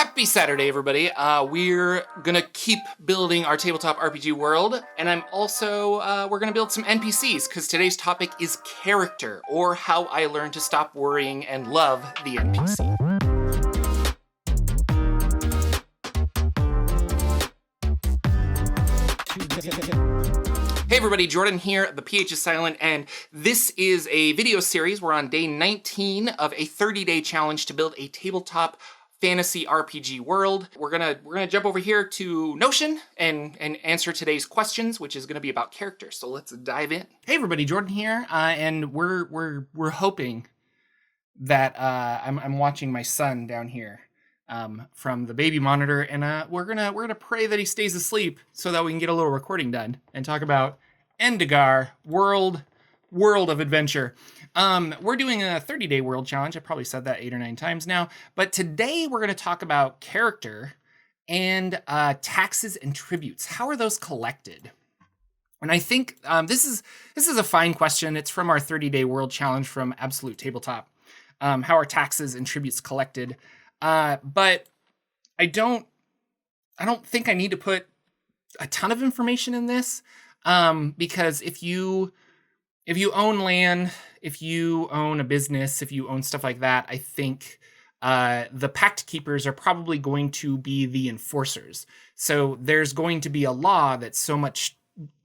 Happy Saturday, everybody. We're gonna keep building our tabletop RPG world, and I'm also, we're gonna build some NPCs, because today's topic is character, or how I learned to stop worrying and love the NPC. Hey everybody, Jordan here, the PH is silent, and this is a video series. We're on day 19 of a 30-day challenge to build a tabletop fantasy RPG world. We're gonna jump over here to Notion and answer today's questions, which is gonna be about character. So let's dive in. Hey everybody, Jordan here, and we're hoping that I'm watching my son down here from the baby monitor, and we're gonna pray that he stays asleep so that we can get a little recording done and talk about Endegar world of adventure. We're doing a 30-day world challenge. I probably said that 8 or 9 times now, but today we're going to talk about character and taxes and tributes. How are those collected? And I think this is a fine question. It's from our 30-day world challenge from Absolute Tabletop. How are taxes and tributes collected? But I don't think I need to put a ton of information in this, because if you own land, if you own a business, if you own stuff like that, I think the Pact Keepers are probably going to be the enforcers. So there's going to be a law that so much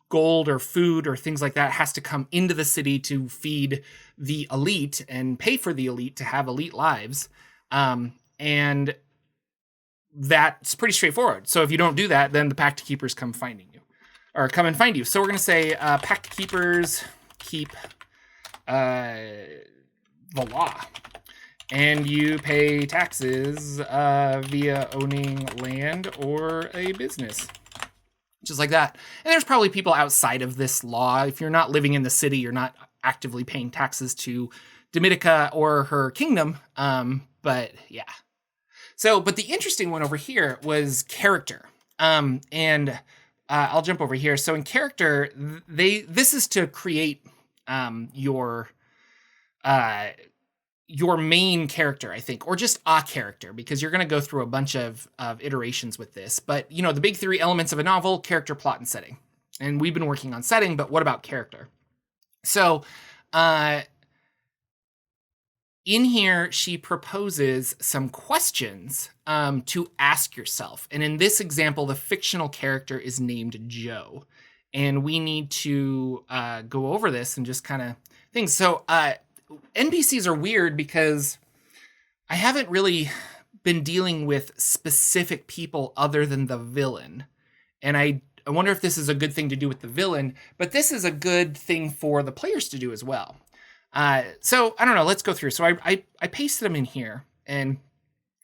gold or food or things like that has to come into the city to feed the elite and pay for the elite to have elite lives. And that's pretty straightforward. So if you don't do that, then the Pact Keepers come and find you. So we're going to say Pact Keepers keep the law, and you pay taxes via owning land or a business, just like that. And there's probably people outside of this law. If you're not living in the city, you're not actively paying taxes to Dominica or her kingdom. But yeah. But the interesting one over here was character. And I'll jump over here. So in character, this is to create your main character, I think, or just a character, because you're going to go through a bunch of iterations with this. But, you know, the big 3 elements of a novel: character, plot, and setting. And we've been working on setting, but what about character? So in here, she proposes some questions to ask yourself. And in this example, the fictional character is named Joe. And we need to go over this and just kind of things. So NPCs are weird because I haven't really been dealing with specific people other than the villain. And I wonder if this is a good thing to do with the villain, but this is a good thing for the players to do as well. So I don't know, let's go through. So I pasted them in here, and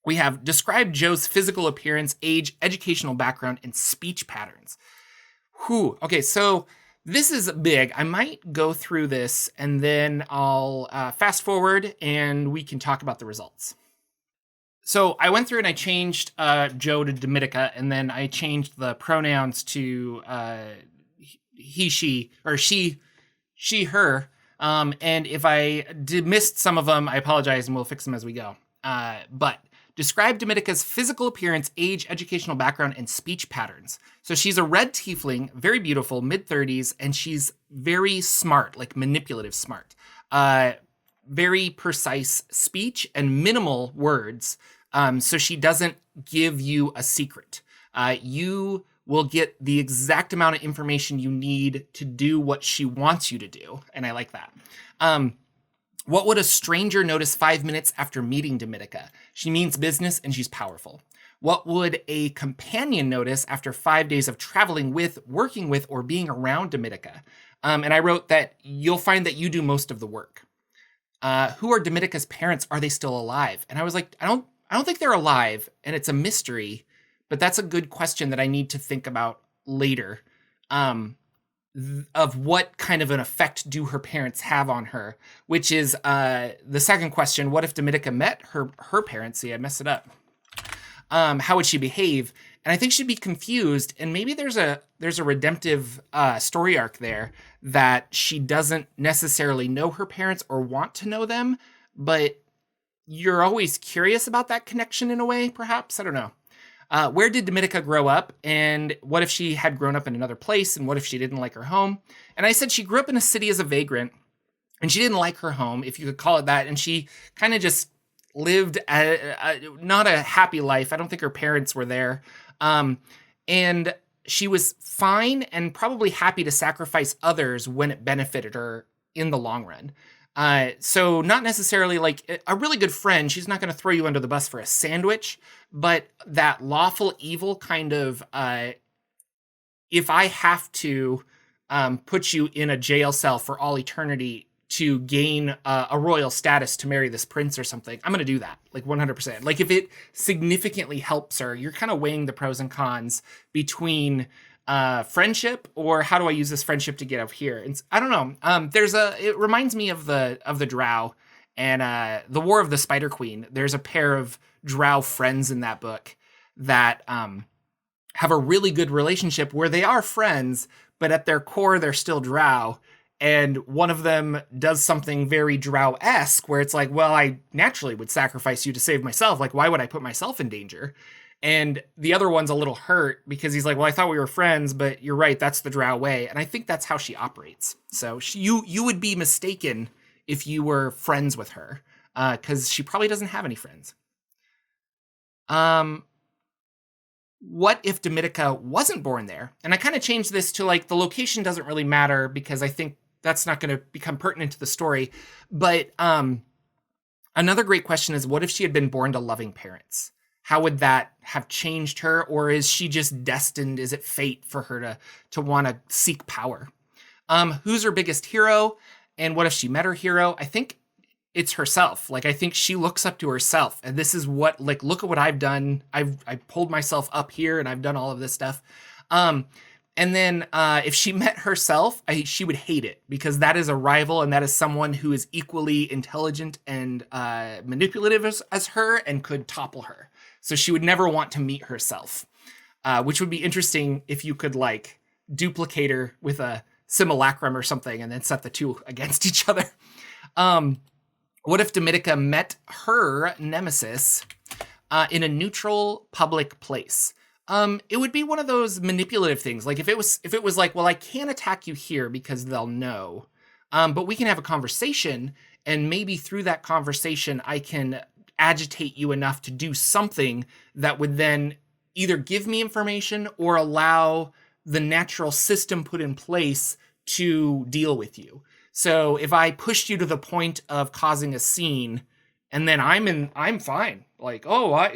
we have describe Joe's physical appearance, age, educational background, and speech patterns. Okay, so this is big. I might go through this and then I'll fast forward and we can talk about the results. So I went through and I changed Joe to Dominica, and then I changed the pronouns to he, she, or she, her. And if I missed some of them, I apologize, and we'll fix them as we go. But describe Dominica's physical appearance, age, educational background, and speech patterns. So she's a red tiefling, very beautiful, mid-30s, and she's very smart, like manipulative smart. Very precise speech and minimal words, so she doesn't give you a secret. You will get the exact amount of information you need to do what she wants you to do, and I like that. What would a stranger notice 5 minutes after meeting Dominica? She means business and she's powerful. What would a companion notice after 5 days of traveling with, working with, or being around Dominica? And I wrote that you'll find that you do most of the work. Who are Dominica's parents? Are they still alive? And I was like, I don't think they're alive, and it's a mystery, but that's a good question that I need to think about later. Of what kind of an effect do her parents have on her, which is the second question. What if Dominica met her parents? See, I messed it up. How would she behave? And I think she'd be confused, and maybe there's a redemptive story arc there that she doesn't necessarily know her parents or want to know them, but you're always curious about that connection in a way, perhaps. I don't know. Where did Domitica grow up? And what if she had grown up in another place? And what if she didn't like her home? And I said she grew up in a city as a vagrant and she didn't like her home, if you could call it that. And she kind of just lived not a happy life. I don't think her parents were there. And she was fine and probably happy to sacrifice others when it benefited her in the long run. So not necessarily like a really good friend. She's not going to throw you under the bus for a sandwich, but that lawful evil kind of, if I have to put you in a jail cell for all eternity to gain a royal status to marry this prince or something, I'm going to do that, like 100%. Like if it significantly helps her, you're kind of weighing the pros and cons between friendship or how do I use this friendship to get up here? And I don't know. It reminds me of the Drow and the War of the Spider Queen. There's a pair of Drow friends in that book that have a really good relationship where they are friends, but at their core, they're still Drow. And one of them does something very Drow-esque where it's like, well, I naturally would sacrifice you to save myself. Like, why would I put myself in danger? And the other one's a little hurt because he's like, well, I thought we were friends, but you're right. That's the Drow way. And I think that's how she operates. So you would be mistaken if you were friends with her because she probably doesn't have any friends. What if Domitica wasn't born there? And I kind of changed this to like the location doesn't really matter because I think that's not going to become pertinent to the story. But another great question is, what if she had been born to loving parents? How would that have changed her? Or is she just destined? Is it fate for her to want to seek power? Who's her biggest hero? And what if she met her hero? I think it's herself. Like, I think she looks up to herself. And this is what, like, look at what I've done. I pulled myself up here and I've done all of this stuff. And then if she met herself, she would hate it because that is a rival and that is someone who is equally intelligent and manipulative as her and could topple her. So she would never want to meet herself, which would be interesting if you could like duplicate her with a simulacrum or something and then set the two against each other. What if Domitica met her nemesis in a neutral public place? It would be one of those manipulative things. Like if it was like, well, I can't attack you here because they'll know, but we can have a conversation and maybe through that conversation, I can agitate you enough to do something that would then either give me information or allow the natural system put in place to deal with you. So if I pushed you to the point of causing a scene and then I'm fine. Like,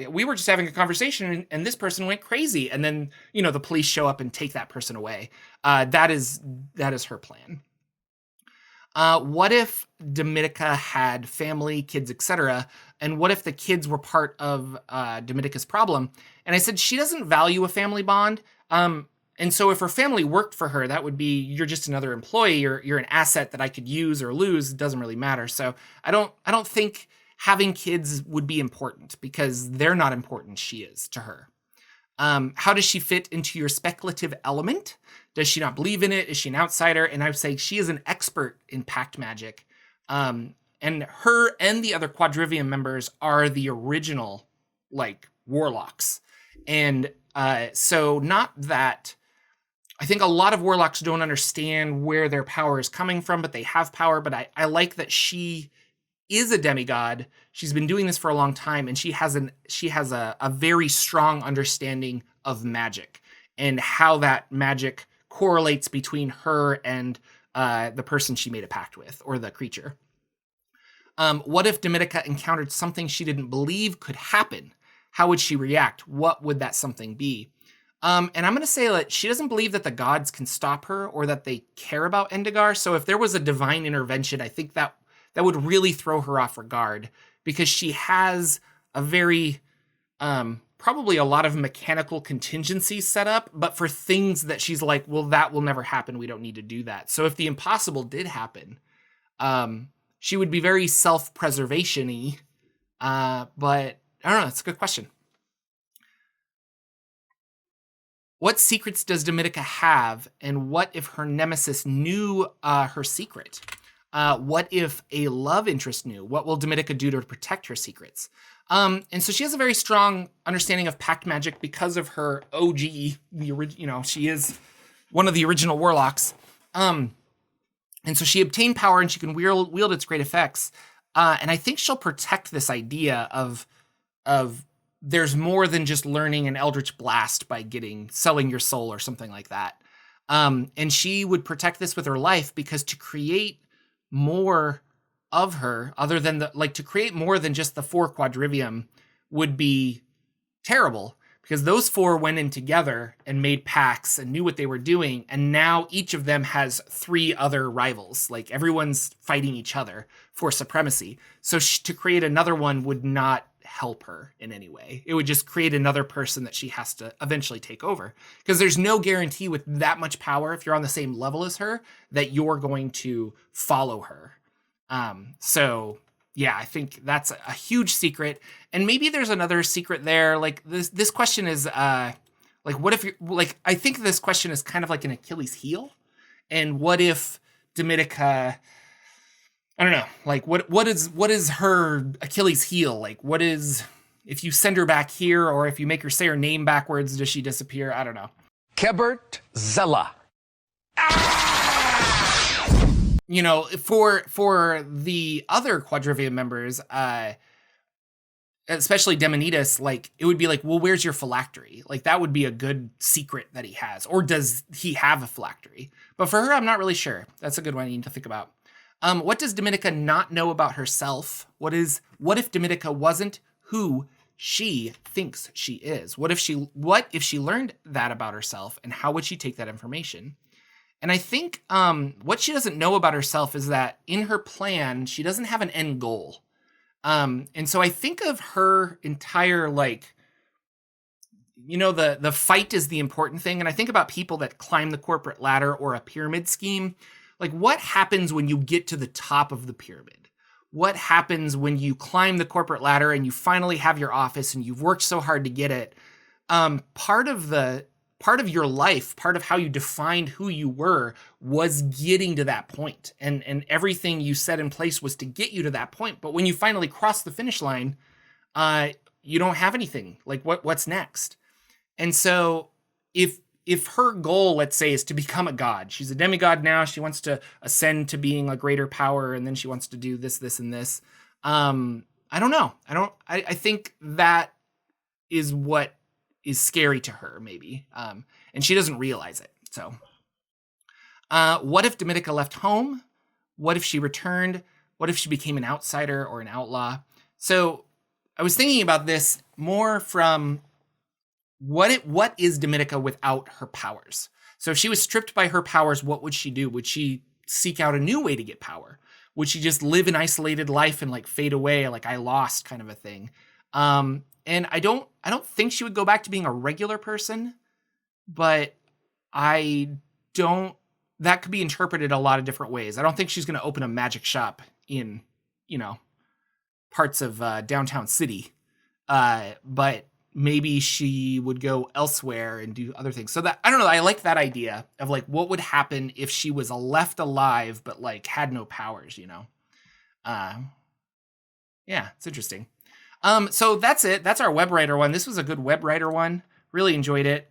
we were just having a conversation and this person went crazy. And then, the police show up and take that person away. That is her plan. What if Domitica had family, kids, etc.? And what if the kids were part of Domitica's problem? And I said, she doesn't value a family bond. And so if her family worked for her, that would be, you're just another employee, you're an asset that I could use or lose. It doesn't really matter. So I don't think having kids would be important because they're not important. She is to her. How does she fit into your speculative element? Does she not believe in it? Is she an outsider? And I would say she is an expert in pact magic. And her and the other Quadrivium members are the original, like, warlocks. And so not that... I think a lot of warlocks don't understand where their power is coming from, but they have power. But I like that she is a demigod. She's been doing this for a long time, and she has a very strong understanding of magic and how that magic correlates between her and the person she made a pact with, or the creature. What if Domitica encountered something she didn't believe could happen? How would she react? What would that something be? And I'm going to say that she doesn't believe that the gods can stop her or that they care about Endigar. So if there was a divine intervention, I think that would really throw her off her guard because she has a very, probably a lot of mechanical contingencies set up, but for things that she's like, well, that will never happen. We don't need to do that. So if the impossible did happen, she would be very self-preservation-y. But I don't know. It's a good question. What secrets does Domitica have, and what if her nemesis knew her secret? What if a love interest knew? What will Domitica do to protect her secrets? And so she has a very strong understanding of pact magic because of her OG, she is one of the original warlocks. And so she obtained power and she can wield its great effects. And I think she'll protect this idea of there's more than just learning an Eldritch Blast by selling your soul or something like that. And she would protect this with her life, because to create more of her, other than to create more than just the 4 quadrivium would be terrible, because those 4 went in together and made pacts and knew what they were doing. And now each of them has 3 other rivals. Like, everyone's fighting each other for supremacy. So to create another one would not help her in any way. It would just create another person that she has to eventually take over, because there's no guarantee with that much power, if you're on the same level as her, that you're going to follow her. So yeah, I think that's a huge secret. And maybe there's another secret there. Like, this question is what if you're I think this question is kind of like an Achilles heel. And what if Domitica, I don't know, like what is her Achilles heel? Like, what is, if you send her back here, or if you make her say her name backwards, does she disappear? I don't know. Kebert Zella. For the other quadrivium members, especially Demonitas, like, it would be like, well, where's your phylactery? Like, that would be a good secret that he has. Or does he have a phylactery? But for her, I'm not really sure. That's a good one you need to think about. What does Domitica not know about herself? What if Domitica wasn't who she thinks she is? What if she learned that about herself, and how would she take that information? And I think what she doesn't know about herself is that in her plan, she doesn't have an end goal. And so I think of her entire, the fight is the important thing. And I think about people that climb the corporate ladder or a pyramid scheme. Like, what happens when you get to the top of the pyramid? What happens when you climb the corporate ladder and you finally have your office and you've worked so hard to get it? Part of your life, part of how you defined who you were, was getting to that point. And everything you set in place was to get you to that point. But when you finally cross the finish line, you don't have anything. Like, what's next? And so if her goal, let's say, is to become a god, she's a demigod now, she wants to ascend to being a greater power, and then she wants to do this, and this. I don't know. I think that is what is scary to her, maybe. And she doesn't realize it. So what if Domitica left home? What if she returned? What if she became an outsider or an outlaw? So I was thinking about this more from what is Domitica without her powers? So if she was stripped by her powers, what would she do? Would she seek out a new way to get power? Would she just live an isolated life and fade away, like I lost kind of a thing? And I don't think she would go back to being a regular person, but that could be interpreted a lot of different ways. I don't think she's going to open a magic shop in, parts of downtown city. But maybe she would go elsewhere and do other things. So that, I don't know, I like that idea of what would happen if she was left alive, but had no powers, Yeah, it's interesting. So that's it. That's our web writer one. This was a good web writer one. Really enjoyed it.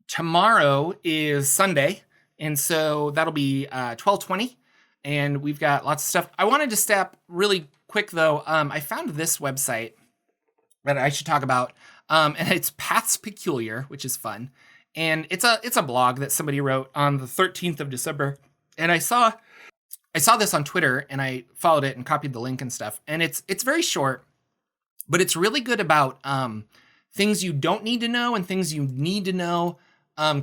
Tomorrow is Sunday, and so that'll be 12:20, and we've got lots of stuff. I wanted to step really quick though. I found this website that I should talk about, and it's Paths Peculiar, which is fun, and it's a blog that somebody wrote on the 13th of December, and I saw this on Twitter, and I followed it and copied the link and stuff. And it's very short, but it's really good about things you don't need to know and things you need to know,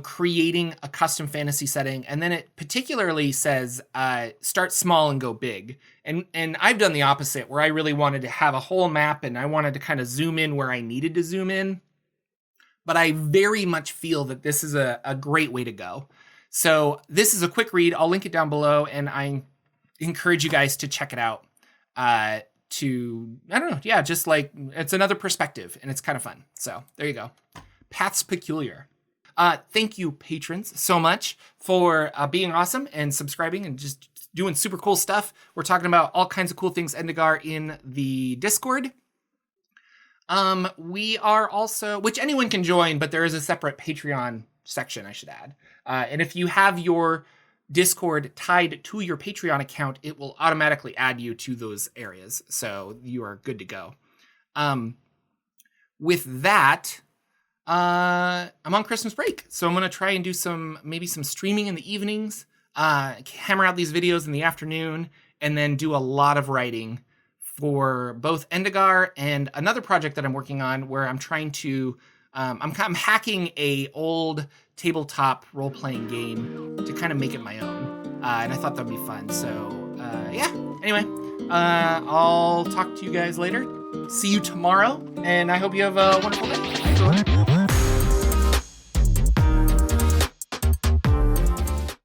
creating a custom fantasy setting. And then it particularly says, start small and go big. And I've done the opposite, where I really wanted to have a whole map and I wanted to kind of zoom in where I needed to zoom in. But I very much feel that this is a great way to go. So this is a quick read. I'll link it down below, and I encourage you guys to check it out. Just it's another perspective, and it's kind of fun. So there you go. Paths Peculiar. Thank you, patrons, so much for being awesome and subscribing and just doing super cool stuff. We're talking about all kinds of cool things, Endegar, in the Discord. We are also, which anyone can join, but there is a separate Patreon section, I should add. And if you have your Discord tied to your Patreon account, it will automatically add you to those areas. So you are good to go. With that, I'm on Christmas break. So I'm going to try and do maybe some streaming in the evenings, hammer out these videos in the afternoon, and then do a lot of writing for both Endegar and another project that I'm working on where I'm trying to, I'm hacking a old tabletop role-playing game to kind of make it my own. And I thought that'd be fun. So yeah, anyway, I'll talk to you guys later. See you tomorrow, and I hope you have a wonderful day. Bye, everyone.